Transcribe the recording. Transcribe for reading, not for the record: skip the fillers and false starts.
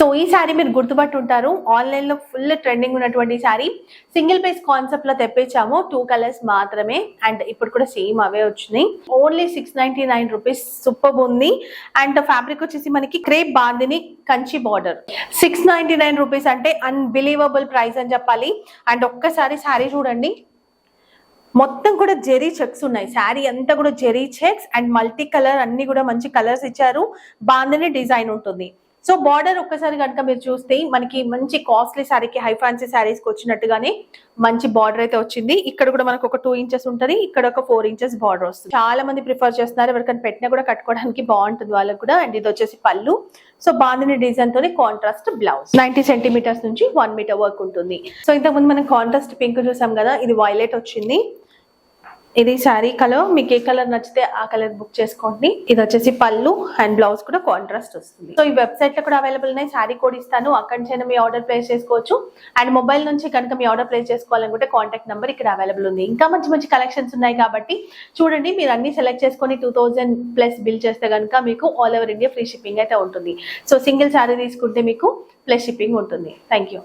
So ఈ శారీ మీరు గుర్తుపట్టి ఉంటారు, ఆన్లైన్ లో ఫుల్ ట్రెండింగ్ ఉన్నటువంటి శారీ. సింగిల్ పీస్ కాన్సెప్ట్ లో తెప్పించాము, 2 కలర్స్ మాత్రమే. అండ్ ఇప్పుడు కూడా సేమ్ అవే వచ్చినాయి. Only 699 rupees. సూపర్ ఉంది. అండ్ ఫ్యాబ్రిక్ వచ్చేసి మనకి crepe bandhani Kanchi border. 699 rupees అంటే అన్బిలీవబుల్ ప్రైస్ అని చెప్పాలి. అండ్ ఒక్కసారి శారీ చూడండి, మొత్తం కూడా జెరీ చెక్స్ ఉన్నాయి. శారీ అంతా కూడా zari checks and multi colour, అన్ని కూడా మంచి కలర్స్ ఇచ్చారు. బాందిని డిజైన్ ఉంటుంది. సో బార్డర్ ఒక్కసారి కనుక మీరు చూస్తే మనకి మంచి కాస్ట్లీ శారీకి, హై ఫ్యాన్సీ శారీస్ కి వచ్చినట్టుగానే మంచి బార్డర్ అయితే వచ్చింది. ఇక్కడ కూడా మనకు ఒక 2 ఇంచెస్ ఉంటుంది, ఇక్కడ ఒక 4 ఇంచెస్ బార్డర్ వస్తుంది. చాలా మంది ప్రిఫర్ చేస్తున్నారు, ఎవరికైనా పెట్టినా కూడా కట్టుకోవడానికి బాగుంటుంది వాళ్ళకి కూడా. అండ్ ఇది వచ్చేసి పళ్ళు. సో బాందిని డిజైన్ తోనే కాంట్రాస్ట్ బ్లౌజ్. 90 సెంటీమీటర్స్ నుంచి 1 మీటర్ వరకు ఉంటుంది. సో ఇంతకుముందు మనం కాంట్రాస్ట్ పింక్ చూసాం కదా, ఇది వైలెట్ వచ్చింది. ఇది శారీ కలర్. మీకు ఏ కలర్ నచ్చితే ఆ కలర్ బుక్ చేసుకోండి. ఇది వచ్చేసి పళ్ళు అండ్ బ్లౌజ్ కూడా కాంట్రాస్ట్ వస్తుంది. సో ఈ వెబ్సైట్ లో కూడా అవైలబుల్ ఉన్నాయి. శారీ కోడ్ ఇస్తాను, అక్కడి నుంచి మీ ఆర్డర్ ప్లేస్ చేసుకోవచ్చు. అండ్ మొబైల్ నుంచి కనుక మీ ఆర్డర్ ప్లేస్ చేసుకోవాలనుకుంటే కాంటాక్ట్ నెంబర్ ఇక్కడ అవైలబుల్ ఉంది. ఇంకా మంచి మంచి కలెక్షన్స్ ఉన్నాయి కాబట్టి చూడండి. మీరు అన్ని సెలెక్ట్ చేసుకొని 2000+ బిల్ చేస్తే కనుక మీకు all over India free shipping అయితే ఉంటుంది. సో సింగిల్ శారీ తీసుకుంటే మీకు ప్లస్ షిప్పింగ్ ఉంటుంది. Thank you.